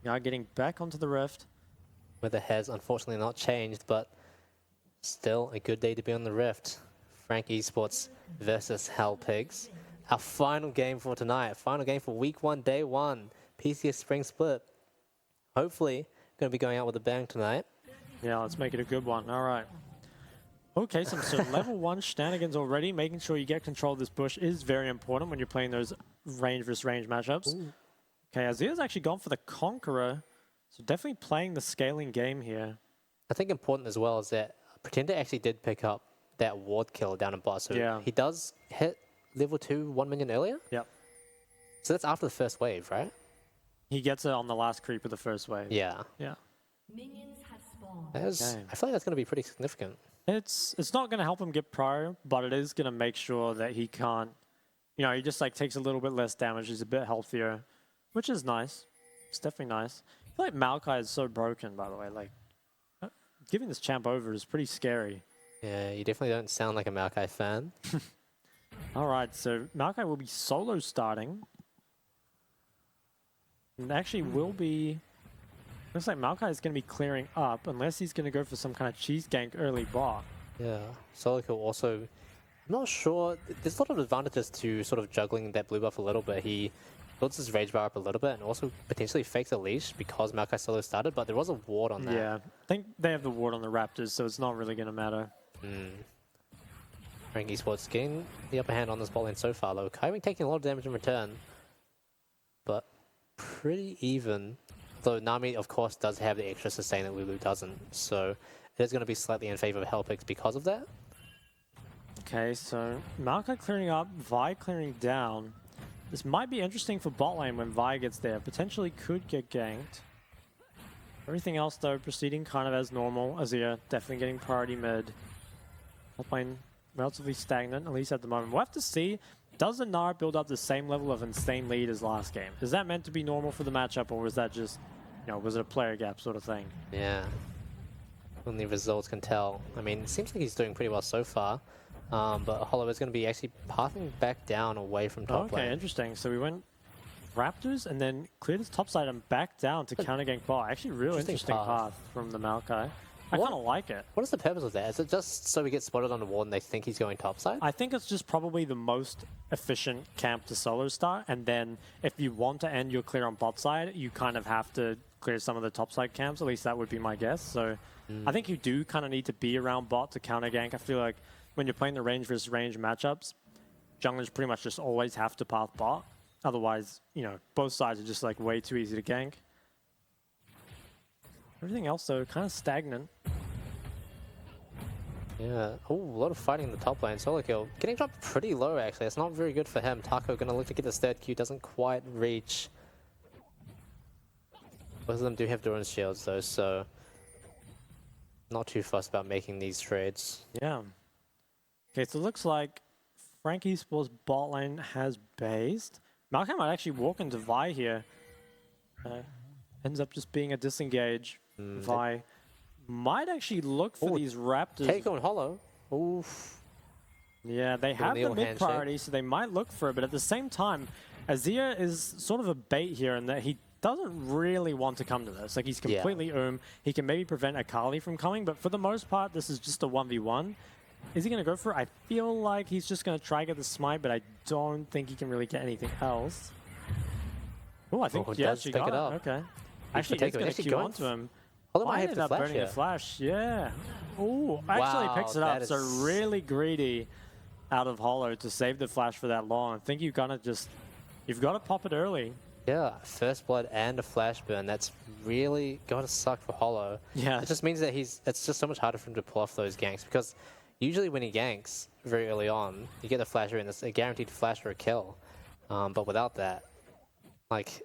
Now getting back onto the Rift. Weather has unfortunately not changed, but still a good day to be on the Rift. Frank Esports versus Hell Pigs. Our final game for tonight. Final game for week 1, day 1. PCS Spring Split. Hopefully, going to be going out with a bang tonight. Yeah, let's make it a good one. All right. Okay, so level 1 shenanigans already. Making sure you get control of this bush is very important when you're playing those range versus range matchups. Ooh. Okay, Azir's actually gone for the Conqueror. So definitely playing the scaling game here. I think important as well is that Pretender actually did pick up that ward kill down in bot. So yeah, he does hit level 2 1 million earlier? Yep. So that's after the first wave, right? He gets it on the last creep of the first wave. Yeah. Yeah. Minions have spawned. I feel like that's going to be pretty significant. It's not going to help him get pro, but it is going to make sure that he can't, you know, he just like takes a little bit less damage. He's a bit healthier, which is nice. It's definitely nice. I feel like Maokai is so broken, by the way. Like, giving this champ over is pretty scary. Yeah, you definitely don't sound like a Maokai fan. All right, so Maokai will be solo starting. And actually will be... Looks like Maokai is going to be clearing up, unless he's going to go for some kind of cheese gank early bot. Yeah, solo kill also... I'm not sure. There's a lot of advantages to sort of juggling that blue buff a little bit. He builds his rage bar up a little bit and also potentially fakes a leash because Maokai solo started, but there was a ward on that. Yeah, I think they have the ward on the Raptors, so it's not really going to matter. Frank Esports getting the upper hand on this bot lane so far, though. Kaiwing taking a lot of damage in return, but pretty even. Though Nami, of course, does have the extra sustain that Lulu doesn't, so it is going to be slightly in favor of Hellpix because of that. Okay, so Maokai clearing up, Vi clearing down. This might be interesting for bot lane when Vi gets there. Potentially could get ganked. Everything else, though, proceeding kind of as normal. Azir definitely getting priority mid. Top lane relatively stagnant, at least at the moment. We'll have to see. Does the Nara build up the same level of insane lead as last game? Is that meant to be normal for the matchup, or was that just, you know, was it a player gap sort of thing? Yeah. Only results can tell. I mean, it seems like he's doing pretty well so far. But Hollow is going to be actually pathing back down away from top lane. Okay, interesting. So we went Raptors and then cleared his top side and back down to counter gank bot. Actually, real interesting path from the Maokai. I kind of like it. What is the purpose of that? Is it just so we get spotted on the wall and they think he's going topside? I think it's just probably the most efficient camp to solo start, and then if you want to end your clear on bot side, you kind of have to clear some of the topside camps. At least that would be my guess. So I think you do kind of need to be around bot to counter gank. I feel like when you're playing the range versus range matchups, junglers pretty much just always have to path bot. Otherwise, you know, both sides are just like way too easy to gank. Everything else, though, kind of stagnant. Yeah. Oh, a lot of fighting in the top lane. Solo kill. Getting dropped pretty low, actually. It's not very good for him. Taco going to look to get this third Q. Doesn't quite reach. Both of them do have Doran's shields, though, so not too fussed about making these trades. Yeah. Okay, so it looks like Frank Esports bot lane has based. Maokai might actually walk into Vi here. Ends up just being a disengage. Vi might actually look for these Raptors. Take on Hollow. Oof. Yeah, they have the mid priority, so they might look for it, but at the same time, Azir is sort of a bait here in that he doesn't really want to come to this. Like, he's completely He can maybe prevent Akali from coming, but for the most part, this is just a 1v1. Is he going to go for it? I feel like he's just going to try to get the smite, but I don't think he can really get anything else. Oh, I think he actually got it. Okay. Actually, he's going to Q onto him. Although might have up burning the flash. Yeah. Oh, actually picks it up. So really greedy out of Hollow to save the flash for that long. I think you've got to pop it early. Yeah, first blood and a flash burn. That's really got to suck for Hollow. Yeah. It just means that it's just so much harder for him to pull off those ganks, because usually when he ganks very early on, you get the flasher and it's a guaranteed flash or a kill. But without that, like,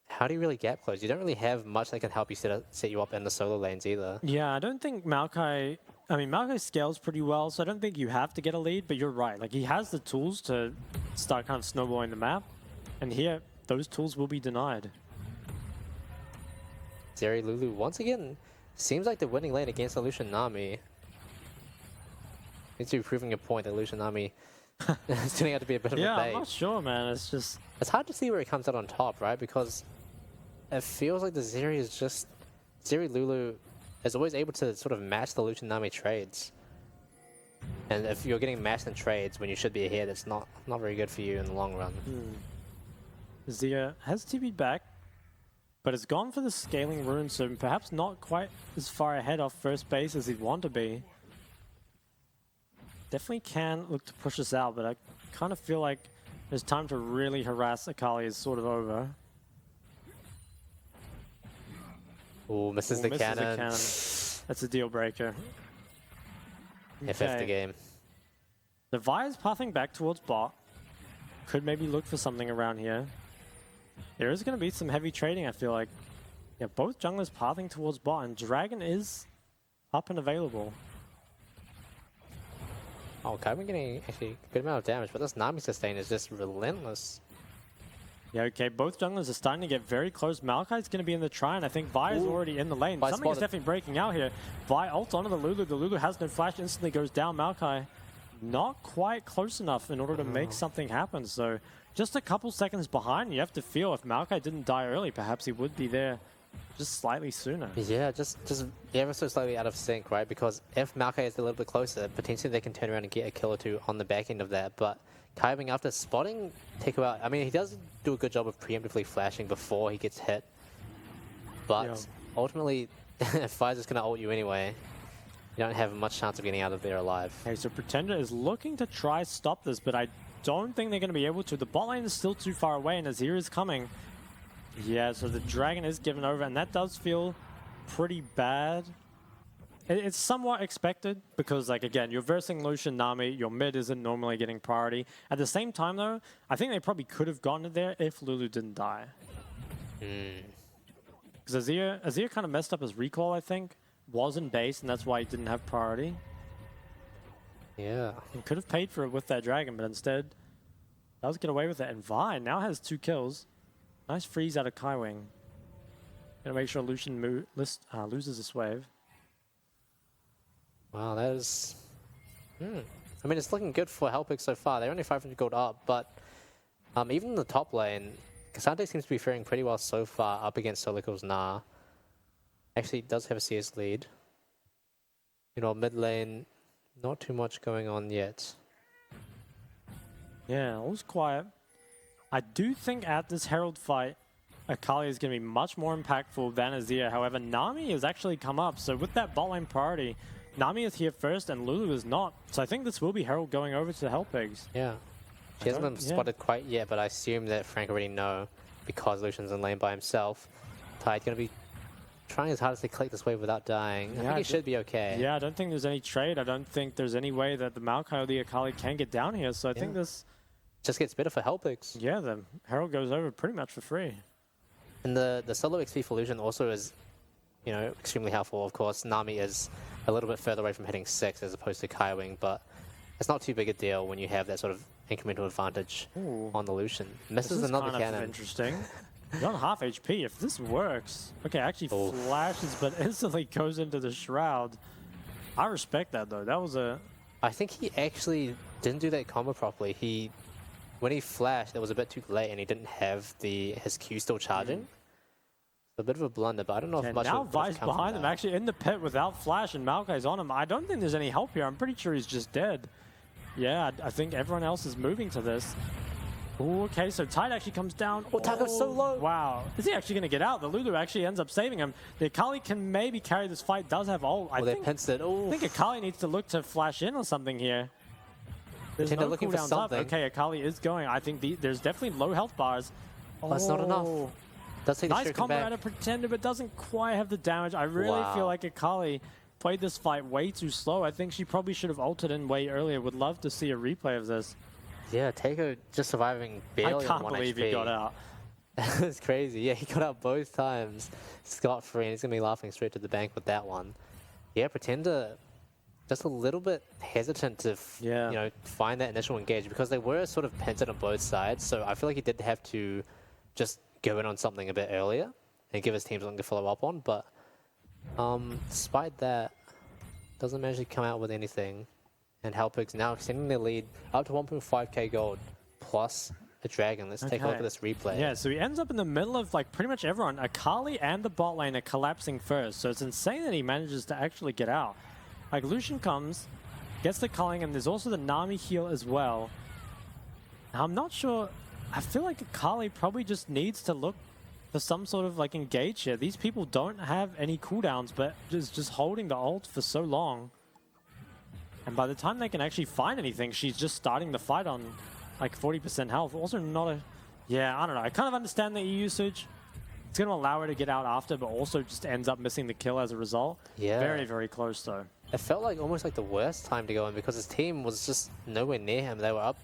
how do you really gap close? You don't really have much that can help you set you up in the solo lanes either. Yeah, I don't think Maokai... I mean, Maokai scales pretty well, so I don't think you have to get a lead, but you're right. Like, he has the tools to start kind of snowballing the map. And here, those tools will be denied. Zeri Lulu, once again, seems like the winning lane against Lucian Nami. Needs to be proving a point that Lucian Nami is turning out to be a bit of a bait. I'm not sure, man. It's just... It's hard to see where he comes out on top, right? Because it feels like the Zeri is just... Zeri Lulu is always able to sort of match the Lucian Nami trades. And if you're getting matched in trades when you should be ahead, it's not very good for you in the long run. Zia has TP back, but has gone for the scaling rune, so perhaps not quite as far ahead off first base as he'd want to be. Definitely can look to push us out, but I kind of feel like his time to really harass Akali is sort of over. Ooh, misses the cannon. That's a deal breaker. FF the game. The Vi is pathing back towards bot. Could maybe look for something around here. There is going to be some heavy trading, I feel like. Yeah, both junglers pathing towards bot, and Dragon is up and available. Oh, Kaiban getting actually a good amount of damage, but this Nami sustain is just relentless. Yeah, okay, both junglers are starting to get very close. Malachi's going to be in the try, and I think Vi is already in the lane. Vi Something is spotted. definitely breaking out here. Vi ults onto the Lulu. The Lulu has no flash, instantly goes down. Malachi not quite close enough in order to make something happen. So just a couple seconds behind. You have to feel if Malachi didn't die early, perhaps he would be there just slightly sooner. Yeah, just ever so slightly out of sync, right? Because if Maokai is a little bit closer, potentially they can turn around and get a kill or two on the back end of that. But Kaiban, after spotting Teku out, I mean, he does do a good job of preemptively flashing before he gets hit. But ultimately, if Pfizer's going to ult you anyway, you don't have much chance of getting out of there alive. Okay, so Pretender is looking to try stop this, but I don't think they're going to be able to. The bot lane is still too far away, and Azir is coming. Yeah, so the Dragon is given over, and that does feel pretty bad. It's somewhat expected, because, like, again, you're versing Lucian Nami, your mid isn't normally getting priority. At the same time, though, I think they probably could have gotten it there if Lulu didn't die. Because Azir kind of messed up his recall, I think. Was in base, and that's why he didn't have priority. Yeah. He could have paid for it with that Dragon, but instead does get away with it. And Vi now has 2 kills. Nice freeze out of Kaiwing. Gonna make sure Lucian loses this wave. Wow, that is... I mean, it's looking good for Helpix so far. They're only 500 gold up, but even in the top lane, Cassandre seems to be faring pretty well so far up against Solico's Nah. Actually, does have a CS lead. You know, mid lane, not too much going on yet. Yeah, all's quiet. I do think at this Herald fight, Akali is going to be much more impactful than Azir. However, Nami has actually come up. So with that bot lane priority, Nami is here first and Lulu is not. So I think this will be Herald going over to Helpigs. Yeah. She hasn't been spotted quite yet, but I assume that Frank already know because Lucian's in lane by himself. Tide's going to be trying his hardest to click this wave without dying. I think he should be okay. Yeah, I don't think there's any trade. I don't think there's any way that the Maokai or the Akali can get down here. So I think this... just gets better for Helpix. Yeah, the Herald goes over pretty much for free. And the solo XP for Lucian also is, you know, extremely helpful. Of course, Nami is a little bit further away from hitting 6 as opposed to Kaiwing, but it's not too big a deal when you have that sort of incremental advantage on the Lucian. Misses another cannon. Kind of interesting. You're on half HP. If this works, okay, actually flashes, but instantly goes into the shroud. I respect that though. That was a... I think he actually didn't do that combo properly. When he flashed, it was a bit too late, and he didn't have his Q still charging. A bit of a blunder, but I don't know if much. Now Vi's behind him, actually in the pit without flash, and Maokai's on him. I don't think there's any help here. I'm pretty sure he's just dead. Yeah, I think everyone else is moving to this. Ooh, okay, so Tide actually comes down. Oh, Taco's so low. Wow. Is he actually going to get out? The Lulu actually ends up saving him. The Akali can maybe carry this fight, does have ult. I think Akali needs to look to flash in or something here. There's no looking for something. Okay, Akali is going. I think there's definitely low health bars. That's not enough. Does take nice combo out of Pretender, but doesn't quite have the damage. I really feel like Akali played this fight way too slow. I think she probably should have ulted in way earlier. Would love to see a replay of this. Yeah, Taco just surviving barely I can't on 1 believe HP. he got out. It's crazy. Yeah, he got out both times. Scot-free, and he's going to be laughing straight to the bank with that one. Yeah, Pretender just a little bit hesitant to you know, find that initial engage because they were sort of pincered on both sides. So I feel like he did have to just go in on something a bit earlier and give his team something to follow up on. But despite that, doesn't manage to come out with anything. And Helpix now extending their lead up to 1.5k gold plus a dragon. Let's take a look at Okay. this replay. Yeah, so he ends up in the middle of like pretty much everyone. Akali and the bot lane are collapsing first, so it's insane that he manages to actually get out. Like Lucian comes, gets the culling, and there's also the Nami heal as well. Now, I'm not sure. I feel like Akali probably just needs to look for some sort of like engage here. These people don't have any cooldowns, but just holding the ult for so long. And by the time they can actually find anything, she's just starting the fight on like 40% health. Also not a... Yeah, I don't know. I kind of understand the E usage. It's going to allow her to get out after, but also just ends up missing the kill as a result. Yeah. Very, very close though. It felt like almost like the worst time to go in because his team was just nowhere near him. They were up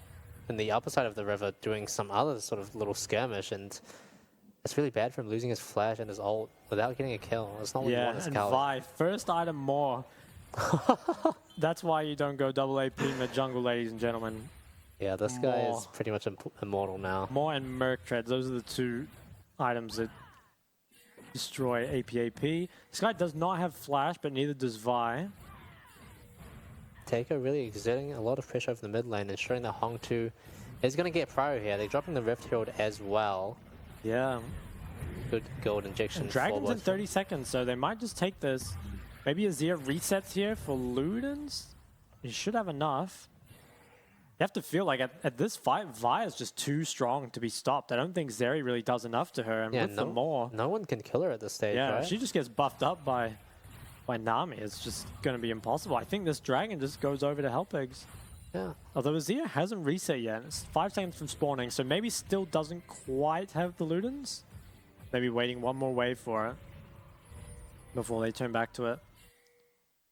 in the upper side of the river doing some other sort of little skirmish, and it's really bad for him losing his flash and his ult without getting a kill. It's not what you want as and Kali. Vi, first item more. That's why you don't go double AP mid jungle, ladies and gentlemen. Yeah, this guy More. is pretty much immortal now. More and Merc Treads, those are the two items that destroy AP. This guy does not have flash, but neither does Vi. Taker really exerting a lot of pressure over the mid lane, ensuring that Hong 2 is going to get pro here. They're dropping the Rift Herald as well. Yeah. Good gold injection. And Dragon's for in both. 30 seconds, so they might just take this. Maybe Azir resets here for Ludens. He should have enough. You have to feel like at this fight, Vi is just too strong to be stopped. I don't think Zeri really does enough to her. And Yeah, with the more, no one can kill her at this stage, yeah, right? she just gets buffed up by Nami. It's just going to be impossible. I think this dragon just goes over to Hellpigs. Yeah. Although Azir hasn't reset yet. It's 5 seconds from spawning, so maybe still doesn't quite have the Ludens. Maybe waiting one more wave for it before they turn back to it.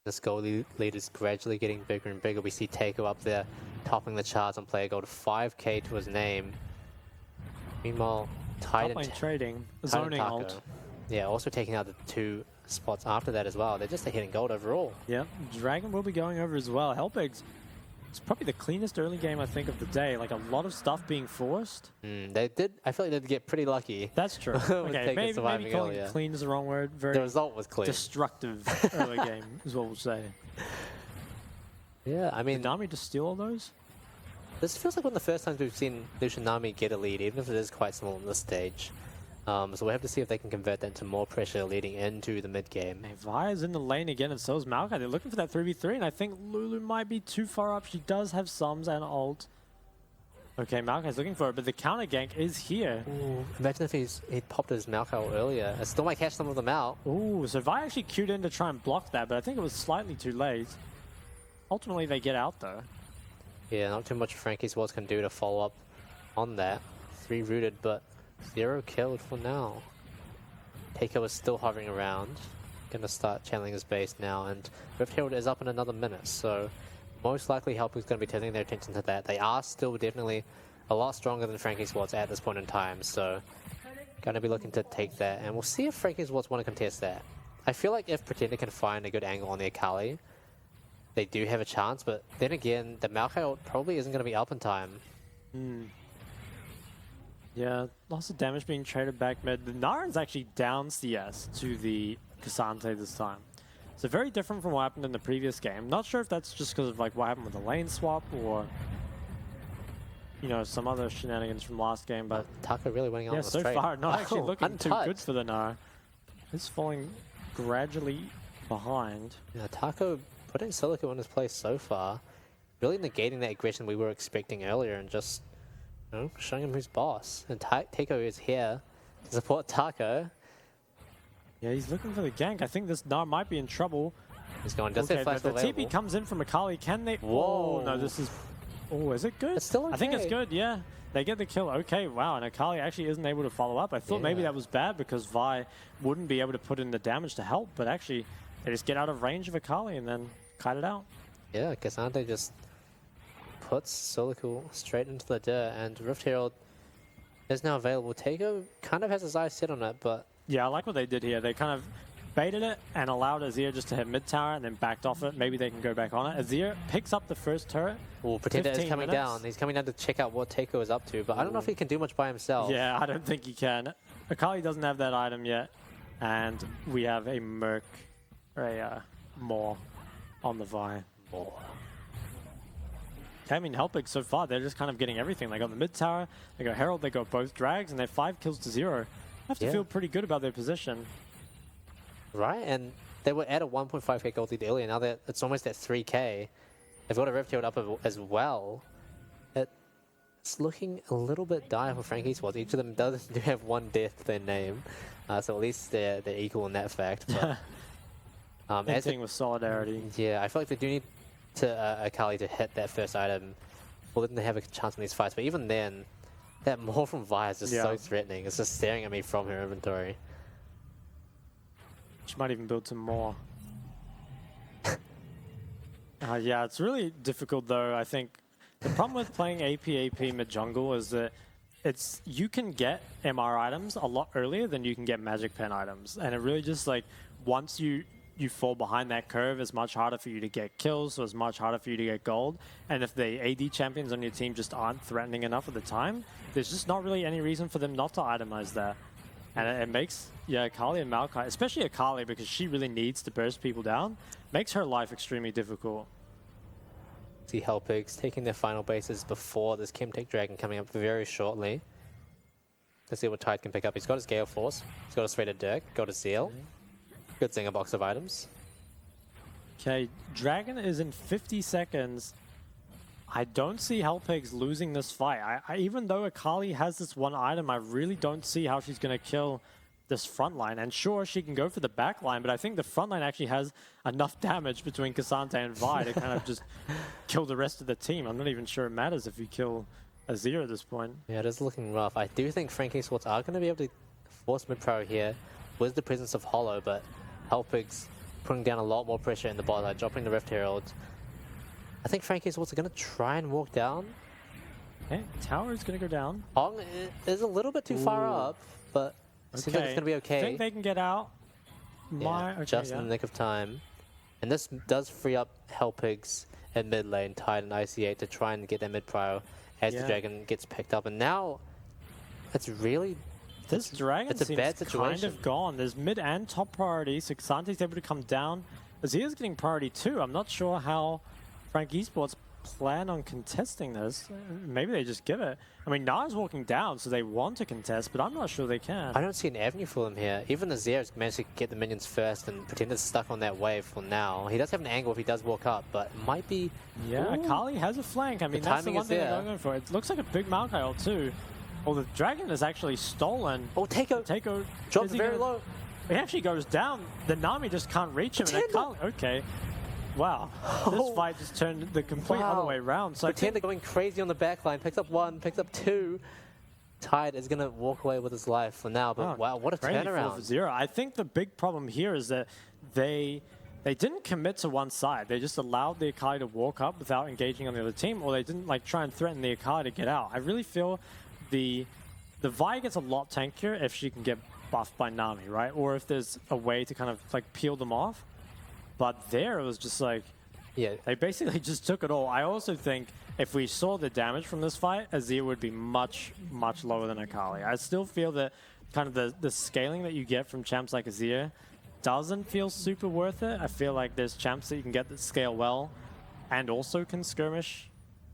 This gold lead is gradually getting bigger and bigger. We see Taiko up there topping the charts on player gold, 5k to his name. Meanwhile, Top Titan lane trading, Titan zoning Taco, ult. yeah, also taking out the 2 spots after that as well. They're just hitting gold overall. Yep, Dragon will be going over as well. Hellpigs, it's probably the cleanest early game I think of the day. Like a lot of stuff being forced. They did. I feel like they'd get pretty lucky. That's true. With Okay, Taker maybe surviving calling earlier. it clean is the wrong word. Very The result was clean. destructive early game is what we'll say. Yeah, I mean, Did Nami just steal all those? this feels like one of the first times we've seen Lucian Nami get a lead, even if it is quite small in this stage. So we'll have to see if they can convert that into more pressure leading into the mid game. Hey, Vi's in the lane again, and so is Maokai. They're looking for that 3v3, and I think Lulu might be too far up. She does have sums and ult. Okay, Maokai's looking for it, but the counter gank is here. Ooh, imagine if he'd popped his Malco earlier. It still might catch some of them out. Ooh, so Vi actually queued in to try and block that, but I think it was slightly too late. Ultimately, they get out, though. Yeah, not too much Frankie's Worlds can do to follow up on that. 3 rooted, but 0 killed for now. Taiko is still hovering around. Gonna start channeling his base now, and Rift Herald is up in another minute, so most likely Help is going to be turning their attention to that. They are still definitely a lot stronger than Frankie's Worlds at this point in time, so going to be looking to take that, and we'll see if Frankie's Worlds want to contest that. I feel like if Pretender can find a good angle on the Akali, they do have a chance, but then again, the Maokai ult probably isn't going to be up in time. Yeah, lots of damage being traded back mid. The Naren's actually down CS to the Cassante this time. So very different from what happened in the previous game. Not sure if that's just because of like what happened with the lane swap or, you know, some other shenanigans from last game, but Taco really winning out yeah, on the so straight. far not actually looking too good untouched. for the Nare. It's falling gradually behind. Yeah, Taco putting Silico in his place so far, really negating that aggression we were expecting earlier and just, you know, showing him who's boss. And Taco is here to support Taco. Yeah, he's looking for the gank. I think this Nare might be in trouble. He's going, just Okay, that flash the available. TP comes in from Akali. Can they? Whoa. Oh, no, this is... Oh, is it good? It's still I think it's okay. good, yeah. They get the kill. Okay, wow, and Akali actually isn't able to follow up. I thought maybe Yeah. that was bad because Vi wouldn't be able to put in the damage to help, but actually they just get out of range of Akali and then kite it out. Yeah, Cassante just puts Solical straight into the dirt, and Rift Herald is now available. Taco kind of has his eyes set on it, but Yeah, I like what they did here. They kind of baited it and allowed Azir just to hit mid tower and then backed off it. Maybe they can go back on it. Azir picks up the first turret. Pretender is 15 coming minutes. down. He's coming down to check out what Taco is up to, but I don't know if he can do much by himself. Yeah, I don't think he can. Akali doesn't have that item yet, and we have a Merc, or a Maw on the Vi. Oh. I mean, Helpig so far, they're just kind of getting everything. They got the mid tower, they got Herald, they got both drags, and they're 5 kills to 0. Have to feel pretty good about their position. Right, and they were at a 1.5k gold lead earlier. Now that it's almost at 3k. They've got a Rift Shield up as well. It's looking a little bit dire for Frank Esports. Each of them do have 1 death to their name, so at least they're equal in that fact. But Hinting with solidarity. Yeah, I feel like they do need to Akali to hit that first item, or then they have a chance in these fights. But even then, that maul from Vi is just so threatening. It's just staring at me from her inventory. She might even build some more. Yeah, it's really difficult though. I think the problem with playing AP mid jungle is that you can get MR items a lot earlier than you can get magic pen items, and it really just like once you fall behind that curve, it's much harder for you to get kills, so it's much harder for you to get gold. And if the AD champions on your team just aren't threatening enough at the time, there's just not really any reason for them not to itemize that. And it makes, Akali and Maokai, especially Akali, because she really needs to burst people down, makes her life extremely difficult. See Hellpigs taking their final bases before this Chemtech Dragon coming up very shortly. Let's see what Tide can pick up. He's got his Gale Force, he's got a Serrated Dirk, got a Zeal. Good Zinger box of items. Okay, Dragon is in 50 seconds. I don't see Hellpigs losing this fight. Even though Akali has this 1 item, I really don't see how she's going to kill this front line. And sure, she can go for the back line, but I think the front line actually has enough damage between Cassante and Vi to kind of just kill the rest of the team. I'm not even sure it matters if you kill Azir at this point. Yeah, it is looking rough. I do think Frank Esports are going to be able to force mid-pro here with the presence of Hollow, but Hellpigs putting down a lot more pressure in the bot lane, dropping the Rift Herald. I think Frank Esports are going to try and walk down. Okay, tower is going to go down. Hong is a little bit too far up, but it seems like it's going to be okay. I think they can get out. Just in the nick of time. And this does free up Hellpigs in mid lane, Tide and IC8 to try and get their mid prio as the Dragon gets picked up. And now it's really... This Dragon seems a bad situation. Kind of gone. There's mid and top priority, so Xante's able to come down. Azir's getting priority too. I'm not sure how Frank Esports plan on contesting this. Maybe they just give it. I mean, Nara's walking down, so they want to contest, but I'm not sure they can. I don't see an avenue for them here. Even Azir has managed to get the minions first, and Pretender's stuck on that wave for now. He does have an angle if he does walk up, but it might be... Yeah, Ooh. Akali has a flank. I mean, that's the one thing they're going for. It looks like a big Maokai ult too. Oh, the Dragon is actually stolen. Oh, Takeo dropped very low. He actually goes down. The Nami just can't reach him. And Akali, okay. Wow. This fight just turned the complete other way around. So Pretender going crazy on the backline. Picks up 1, picks up 2. Tide is going to walk away with his life for now. But wow, what a turnaround. 4-0. I think the big problem here is that they didn't commit to one side. They just allowed the Akali to walk up without engaging on the other team, or they didn't like try and threaten the Akali to get out. I really feel the Vi gets a lot tankier if she can get buffed by Nami, right? Or if there's a way to kind of like peel them off. But there it was just like, they basically just took it all. I also think if we saw the damage from this fight, Azir would be much, much lower than Akali. I still feel that kind of the scaling that you get from champs like Azir doesn't feel super worth it. I feel like there's champs that you can get that scale well and also can skirmish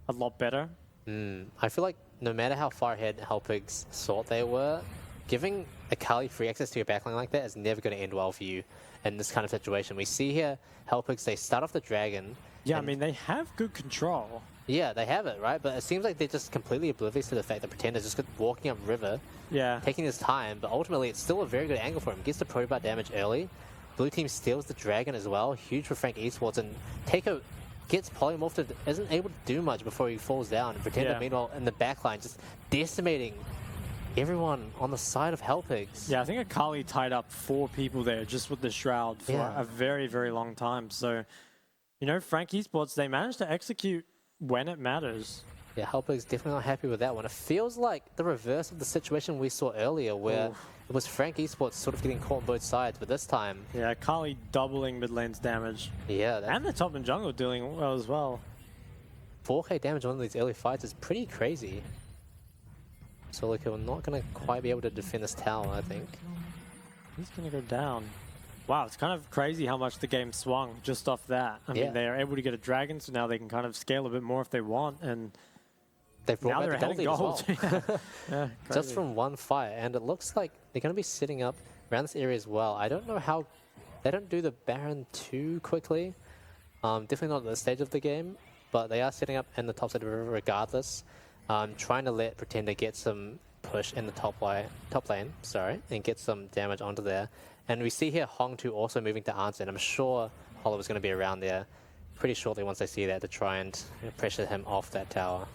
a lot better. I feel like no matter how far ahead Hellpigs thought they were, giving Akali free access to your backline like that is never going to end well for you in this kind of situation. We see here Hellpigs, they start off the Dragon. Yeah, I mean, they have good control. Yeah, they have it, right? But it seems like they're just completely oblivious to the fact that Pretender's just walking up river, taking his time, but ultimately it's still a very good angle for him. Gets the Probot damage early. Blue team steals the Dragon as well. Huge for Frank Esports, and Takeo gets polymorphed, isn't able to do much before he falls down. And Pretender, meanwhile, in the backline, just decimating everyone on the side of Hellpigs. Yeah, I think Akali tied up 4 people there just with the Shroud for a very, very long time. So, you know, Frank Esports, they managed to execute when it matters. Yeah, Hellpigs definitely not happy with that one. It feels like the reverse of the situation we saw earlier where it was Frank Esports sort of getting caught on both sides, but this time... Yeah, Akali doubling mid lane's damage. Yeah. And the top and jungle doing well as well. 4k damage on these early fights is pretty crazy. So like, we're not going to quite be able to defend this tower, I think. He's going to go down. Wow, it's kind of crazy how much the game swung just off that. I mean, they are able to get a dragon, so now they can kind of scale a bit more if they want, and They've brought now they're back the ahead in gold lead as gold. well. Yeah, Just crazy. from one fight, and it looks like they're going to be sitting up around this area as well. I don't know how they don't do the Baron too quickly. Definitely not at this stage of the game, but they are setting up in the top side of the river regardless. Trying to let Pretender get some push in the top lane, and get some damage onto there. And we see here Hong2 also moving to answer, and I'm sure Hollow is going to be around there pretty shortly once they see that to try and pressure him off that tower.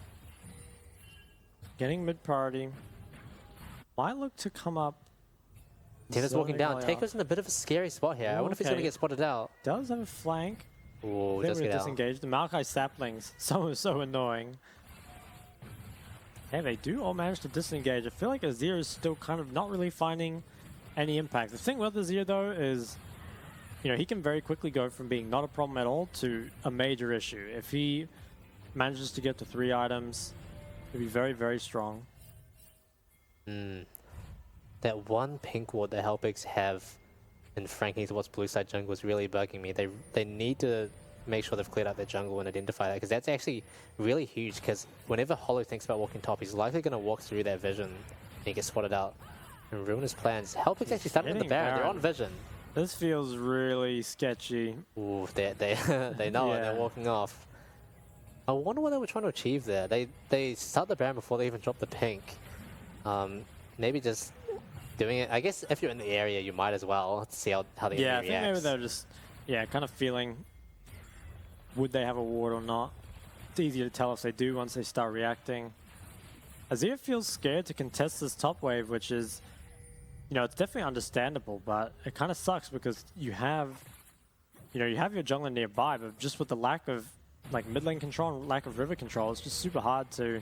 Getting mid priority. Might look to come up. Tender's walking down. zoning Taker's in a bit of a scary spot here. I wonder if he's going to Okay. get spotted out. Does have a flank. Ooh, They does were get out. disengaged. The Maokai saplings. So annoying. Hey, they do all manage to disengage. I feel like Azir is still kind of not really finding any impact. The thing with Azir, though, is, you know, he can very quickly go from being not a problem at all to a major issue. If he manages to get to 3 items, he'll be very, very strong. That one pink ward that Helpix have in Frankie's What's Blue Side jungle is really bugging me. They need to make sure they've cleared out their jungle and identify that, because that's actually really huge, because whenever Hollow thinks about walking top, he's likely going to walk through that vision and he gets spotted out and ruin his plans. Helpix actually started with the getting Baron. They're Baron. on vision. This feels really sketchy. Ooh, they know it. They're Yeah. walking off. I wonder what they were trying to achieve there. They start the Baron before they even drop the pink. Maybe just doing it. I guess if you're in the area, you might as well see how the Yeah, I enemy think maybe reacts. they're just, kind of feeling, would they have a ward or not? It's easier to tell if they do once they start reacting. Azir feels scared to contest this top wave, which is, it's definitely understandable, but it kind of sucks because you have your jungler nearby, but just with the lack of mid lane control and lack of river control, it's just super hard to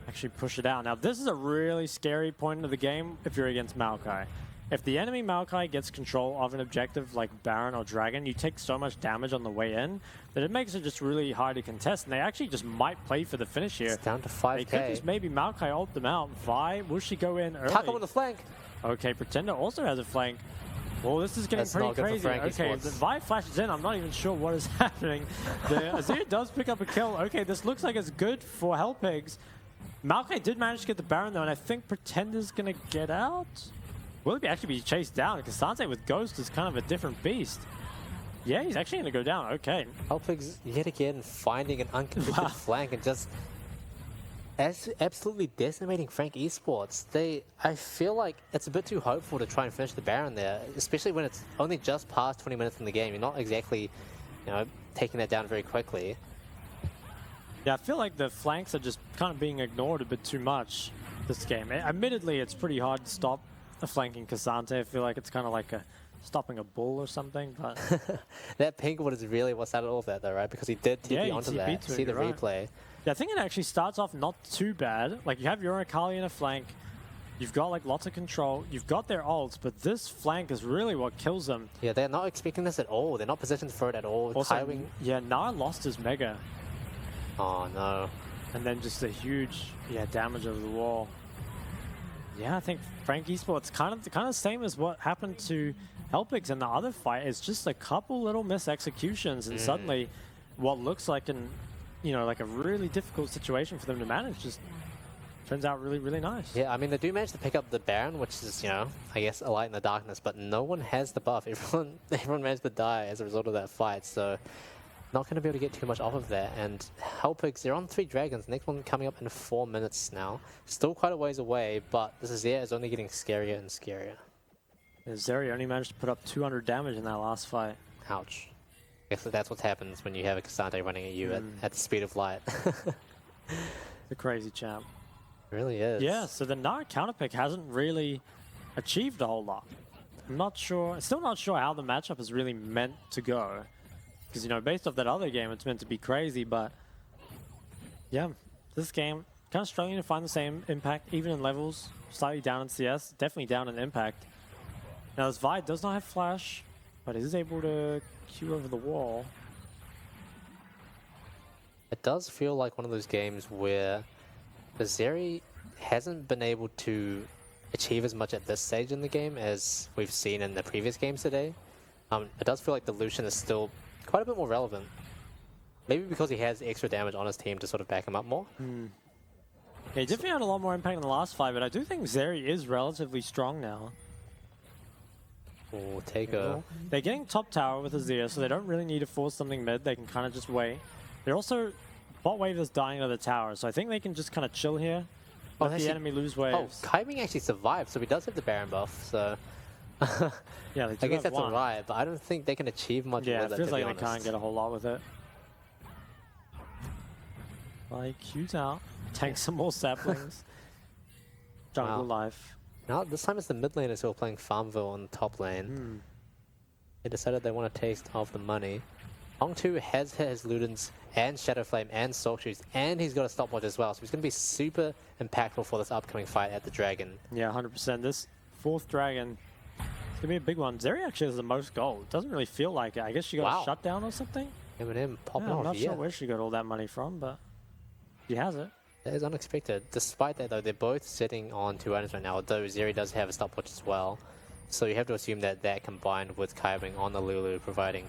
actually push it out. Now, this is a really scary point of the game if you're against Maokai. If the enemy Maokai gets control of an objective like Baron or Dragon, you take so much damage on the way in that it makes it just really hard to contest, and they actually just might play for the finish here. It's down to They could 5k. just maybe Maokai ult them out. Vi, will she go in early? Taco on the flank. Okay, Pretender also has a flank. Well, this is getting That's not pretty good for crazy. Frankie's Okay, What's. the Vi flashes in. I'm not even sure what is happening. The Azir does pick up a kill. Okay, this looks like it's good for Hellpigs. Maokai did manage to get the Baron, though, and I think Pretender's going to get out. Will he actually be chased down? Because Sanse with Ghost is kind of a different beast. Yeah, he's actually going to go down. Okay. Helpix yet again finding an uncontested flank and just absolutely decimating Frank Esports. I feel like it's a bit too hopeful to try and finish the Baron there, especially when it's only just past 20 minutes in the game. You're not exactly, taking that down very quickly. Yeah, I feel like the flanks are just kind of being ignored a bit too much this game. Admittedly, it's pretty hard to stop a flanking Cassante. I feel like it's kind of like stopping a bull or something, but That pink ward is really what started all of that though, right? Because he did TP Yeah, he onto TP'd that. to it, See the you're right. replay. yeah, I think it actually starts off not too bad. Like, you have your Akali in a flank, you've got lots of control, you've got their ults, but this flank is really what kills them. Yeah, they're not expecting this at all. They're not positioned for it at all. Also, Kaiwing- yeah, Nara lost his Mega, Oh no. and then just a huge damage over the wall. Yeah, I think Frank Esports kind of the same as what happened to Helpix in the other fight. It's just a couple little misexecutions, and suddenly what looks like a really difficult situation for them to manage just turns out really, really nice. Yeah, I mean, they do manage to pick up the Baron, which is, I guess a light in the darkness, but no one has the buff. Everyone managed to die as a result of that fight, so not going to be able to get too much off of that. And Helpix, they're on 3 dragons. Next one coming up in 4 minutes now. Still quite a ways away, but this is only getting scarier and scarier. Zeri only managed to put up 200 damage in that last fight. Ouch. I guess that's what happens when you have a Cassandre running at you at the speed of light. The crazy champ. Really is. Yeah, so the Nara counterpick hasn't really achieved a whole lot. Still not sure how the matchup is really meant to go. Because, based off that other game, it's meant to be crazy, but yeah, this game kind of struggling to find the same impact, even in levels, slightly down in CS, definitely down in impact. Now, this Vi does not have flash, but is able to Q over the wall. It does feel like one of those games where the Zeri hasn't been able to achieve as much at this stage in the game as we've seen in the previous games today. It does feel like the Lucian is still quite a bit more relevant. Maybe because he has extra damage on his team to sort of back him up more. Yeah, he definitely had a lot more impact in the last fight, but I do think Zeri is relatively strong now. Oh, Taker. They're getting top tower with Azir, so they don't really need to force something mid. They can kind of just wait. They're also... Bot wave is dying to the tower, so I think they can just kind of chill here. Oh, Let the enemy lose waves. Oh, Kaiming actually survived, so he does have the Baron buff, so... Yeah, they do I guess have that's one. alright, but I don't think they can achieve much Yeah, with it it, feels to like be they can't honest. get a whole lot with it. Like, Q's out. Tank some more saplings. Jungle life. Now, this time it's the mid laners who are playing Farmville on the top lane. They decided they want a taste of the money. Hong 2 has hit his Ludens and Shadow Flame and Soul Shoes, and he's got a stopwatch as well, so he's going to be super impactful for this upcoming fight at the Dragon. Yeah, 100%. This fourth dragon is going to be a big one. Zeri actually has the most gold. Doesn't really feel like it. I guess she got a shutdown or something? Eminem popping Yeah, off, I'm not sure where she got all that money from, but she has it. That is unexpected. Despite that, though, they're both sitting on 2 items right now, although Zeri does have a stopwatch as well. So you have to assume that that combined with Kaiming on the Lulu providing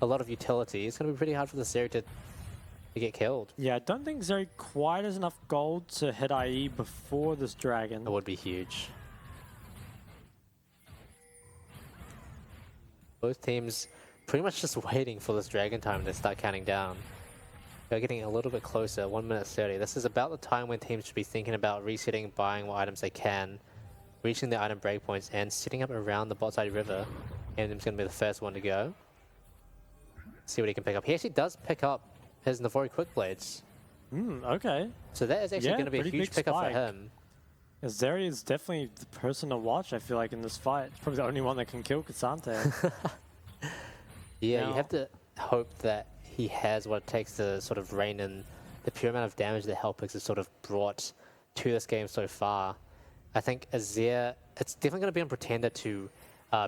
a lot of utility, it's going to be pretty hard for the Zeri to get killed. Yeah, I don't think Zeri quite has enough gold to hit IE before this dragon. It would be huge. Both teams pretty much just waiting for this dragon time to start counting down. They're getting a little bit closer, 1 minute 30. This is about the time when teams should be thinking about resetting, buying what items they can, reaching the item breakpoints, and setting up around the bot side river. Emnem's going to be the first one to go. See what he can pick up. He actually does pick up his Navori Quick Blades. Okay. So that is actually going to be a pretty huge big pickup for spike. him. Zeri is definitely the person to watch, I feel like, in this fight. It's probably the only one that can kill Cassante. Yeah, you have to hope that he has what it takes to sort of rein in the pure amount of damage that Hellpix has sort of brought to this game so far. I think Azir, it's definitely going to be on Pretender to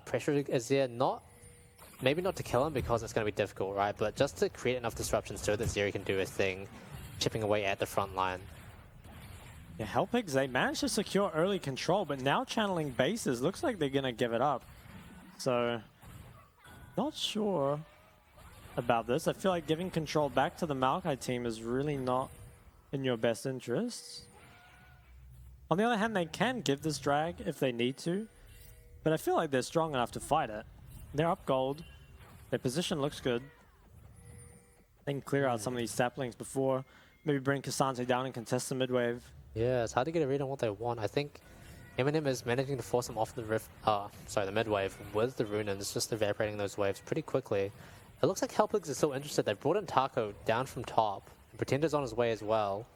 pressure Azir, maybe not to kill him because it's going to be difficult, right? But just to create enough disruption so that Zeri can do his thing, chipping away at the front line. Yeah, Hellpigs, they managed to secure early control, but now channeling bases, looks like they're going to give it up. So, not sure about this. I feel like giving control back to the Maokai team is really not in your best interests. On the other hand, they can give this drag if they need to, but I feel like they're strong enough to fight it. They're up gold. Their position looks good. They can clear out some of these saplings before maybe bring Cassante down and contest the mid wave. Yeah, it's hard to get a read on what they want. I think Eminem is managing to force them off the the mid wave with the Runins, just evaporating those waves pretty quickly. It looks like Hellpigs is still interested. They brought in Taco down from top. And Pretender's on his way as well.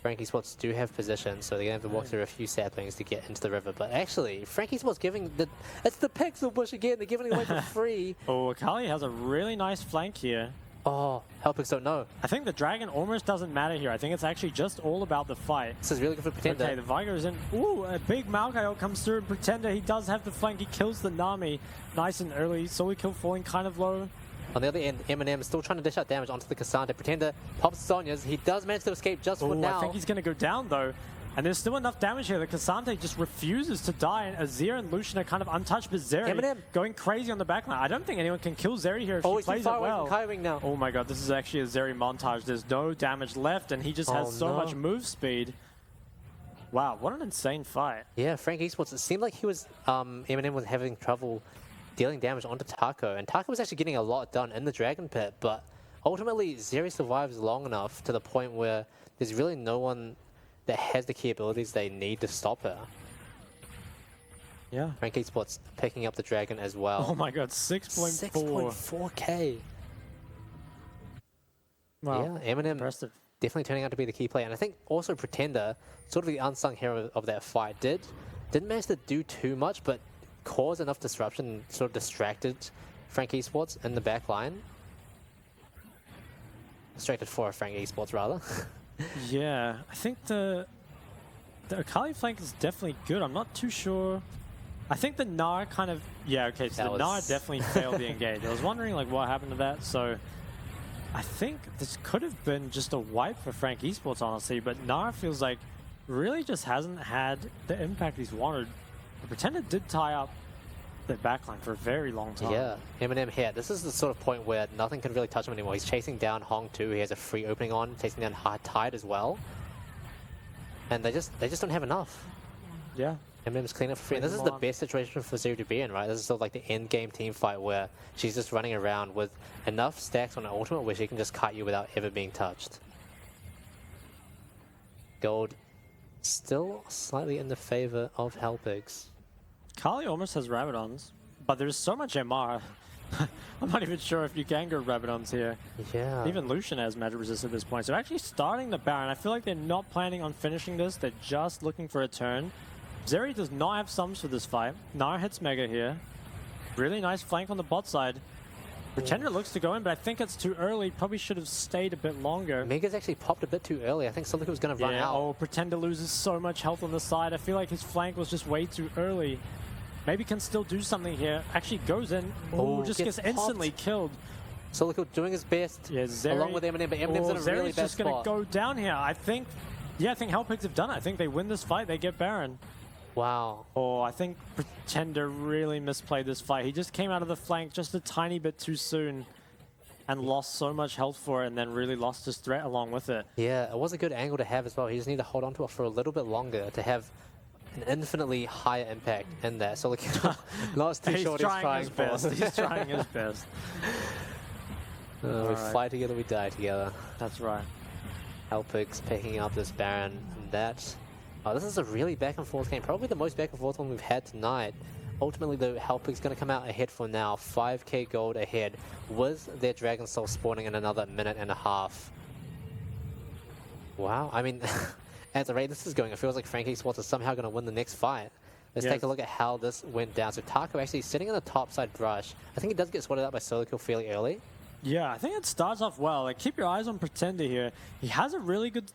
Frankie Spots do have position, so they're going to have to walk through a few saplings to get into the river. But actually, Frankie Spots giving the... It's the Pixel Bush again. They're giving it away for free. Oh, Akali has a really nice flank here. Oh, Hellpigs don't know. I think the dragon almost doesn't matter here. I think it's actually just all about the fight. This is really good for Pretender. Okay, the Viger is in. Ooh, a big Maokai ult comes through. Pretender, he does have the flank. He kills the Nami. Nice and early. Solo kill falling kind of low. On the other end, Eminem is still trying to dish out damage onto the Cassante. Pretender pops Sonya's. He does manage to escape just for now. I think he's going to go down, though. And there's still enough damage here that Cassante just refuses to die. And Azir and Lucian are kind of untouched, but Zeri Eminem going crazy on the backline. I don't think anyone can kill Zeri here if he plays it well. Kaiming now. Oh my god, this is actually a Zeri montage. There's no damage left, and he just has so much move speed. Wow, what an insane fight. Yeah, Frank Esports, it seemed like he was, Eminem was having trouble dealing damage onto Taco, and Taco was actually getting a lot done in the Dragon Pit, but ultimately Zeri survives long enough to the point where there's really no one that has the key abilities they need to stop her. Yeah. Frank Esports picking up the Dragon as well. Oh my god, 6.4. 6.4k. Wow, yeah, Eminem impressive. definitely turning out to be the key player, and I think also Pretender, sort of the unsung hero of that fight, didn't manage to do too much, but caused enough disruption, sort of distracted Frank Esports in the back line. Distracted for Frank Esports, rather. Yeah, I think the Akali flank is definitely good. I'm not too sure. I think the Gnar kind of... Yeah, okay, so the Gnar definitely failed the engage. I was wondering like what happened to that, so... I think this could have been just a wipe for Frank Esports, honestly, but Gnar feels like really just hasn't had the impact he's wanted. The Pretender did tie up the backline for a very long time. Yeah, Eminem here. This is the sort of point where nothing can really touch him anymore. He's chasing down Hong 2. He has a free opening on, chasing down Hard Tide as well. And they just don't have enough. Yeah. Eminem's cleaning up for free. And this is the best situation for Zero to be in, right? This is sort of like the end game team fight where she's just running around with enough stacks on an ultimate where she can just cut you without ever being touched. Gold still slightly in the favor of Hellpigs. Kali almost has Rabadons, but there's so much MR. I'm not even sure if you can go Rabadons here. Yeah. Even Lucian has magic resist at this point. So actually starting the Baron, I feel like they're not planning on finishing this. They're just looking for a turn. Zeri does not have sums for this fight. Nara hits Mega here. Really nice flank on the bot side. Pretender looks to go in, but I think it's too early. Probably should have stayed a bit longer. Mega's actually popped a bit too early. I think Silica was going to run out. Oh, Pretender loses so much health on the side. I feel like his flank was just way too early. Maybe can still do something here. Actually goes in. Oh, just gets instantly killed. Silica doing his best. Yeah, Zeri, along with Eminem, but Eminem's in a really bad just going to go down here. I think Hellpigs have done it. I think they win this fight. They get Baron. Wow. Oh, I think Pretender really misplayed this fight. He just came out of the flank just a tiny bit too soon and lost so much health for it and then really lost his threat along with it. Yeah, it was a good angle to have as well. He just needed to hold on to it for a little bit longer to have an infinitely higher impact in there. So like, last too short, he's trying his best. He's trying his best. We fly together, we die together. That's right. Hellpigs picking up this Baron and that. Oh, this is a really back and forth game. Probably the most back and forth one we've had tonight. Ultimately, the Hellpig's going to come out ahead for now. 5k gold ahead with their Dragon Soul spawning in another minute and a half. Wow. I mean, at the rate this is going, it feels like Frank Esports is somehow going to win the next fight. Let's take a look at how this went down. So Taco actually sitting in the top side brush. I think he does get swatted out by solo kill fairly early. Yeah, I think it starts off well. Like, keep your eyes on Pretender here. He has a really good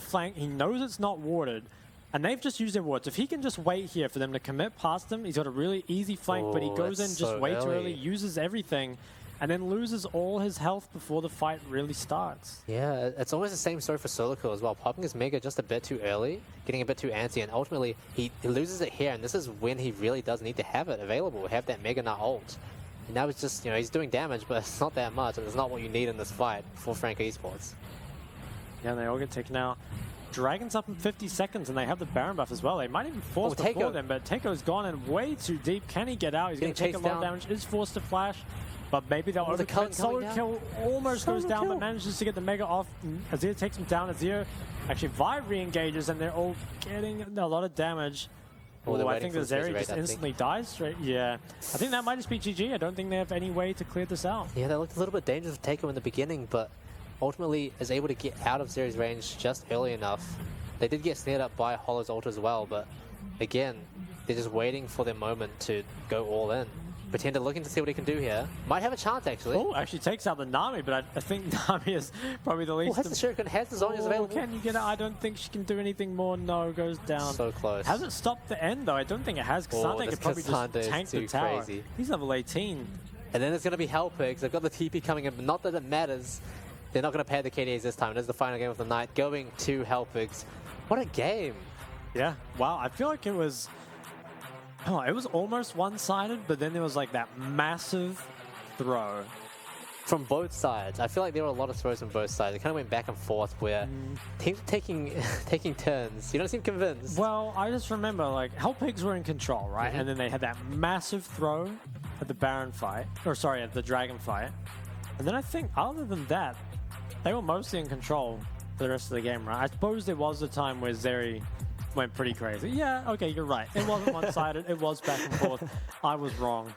flank. He knows it's not warded, and they've just used their wards. If he can just wait here for them to commit past him, he's got a really easy flank, but he goes in just way too early, uses everything, and then loses all his health before the fight really starts. Yeah, it's always the same story for Solico as well. Popping his Mega just a bit too early, getting a bit too antsy, and ultimately he loses it here, and this is when he really does need to have it available, have that Mega Nut ult. And now it's just, he's doing damage, but it's not that much, and it's not what you need in this fight for Frank Esports. Yeah, and they all get taken out. Dragon's up in 50 seconds, and they have the Baron buff as well. They might even force before them, but Taeko's gone in way too deep. Can he get out? He's going to take a lot of damage. Is forced to flash, but maybe they'll overcommit. Solo kill almost goes down, but manages to get the Mega off. Azir takes him down. Azir actually Vi re-engages, and they're all getting a lot of damage. Oh, I think the Zeri just instantly dies straight. Yeah, I think that might just be GG. I don't think they have any way to clear this out. Yeah, they looked a little bit dangerous for Taeko in the beginning, but ultimately is able to get out of Zeri's range just early enough. They did get snared up by Hollow's ult as well, but again, they're just waiting for their moment to go all in. Pretender looking to see what he can do here. Might have a chance, actually. Oh, actually takes out the Nami, but I think Nami is probably the least. Oh, has the Shuriken, has the Zhonya's available. Can you get it? I don't think she can do anything more. No, goes down. So close. Has it stopped the end, though? I don't think it has. Cassandra could probably just tank the tower. Crazy. He's level 18. And then it's going to be Hellpigs. They've got the TP coming in, but not that it matters. They're not going to pay the KDAs this time. It is the final game of the night, going to Hellpigs. What a game. Yeah, wow. I feel like it was... Oh, it was almost one-sided, but then there was like that massive throw. From both sides. I feel like there were a lot of throws from both sides. It kind of went back and forth where teams taking turns. You don't seem convinced. Well, I just remember like Hellpigs were in control, right? And then they had that massive throw at the Baron fight, or sorry, at the Dragon fight. And then I think other than that, they were mostly in control for the rest of the game, right? I suppose there was a time where Zeri went pretty crazy. Yeah, okay, you're right. It wasn't one-sided. It was back and forth. I was wrong.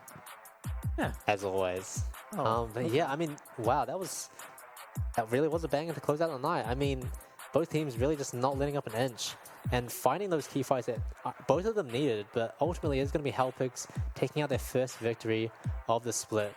Yeah. As always. Oh, but yeah, I mean, wow, that really was a banger to close out the night. I mean, both teams really just not letting up an inch and finding those key fights that both of them needed, but ultimately it's going to be Hellpigs taking out their first victory of the split.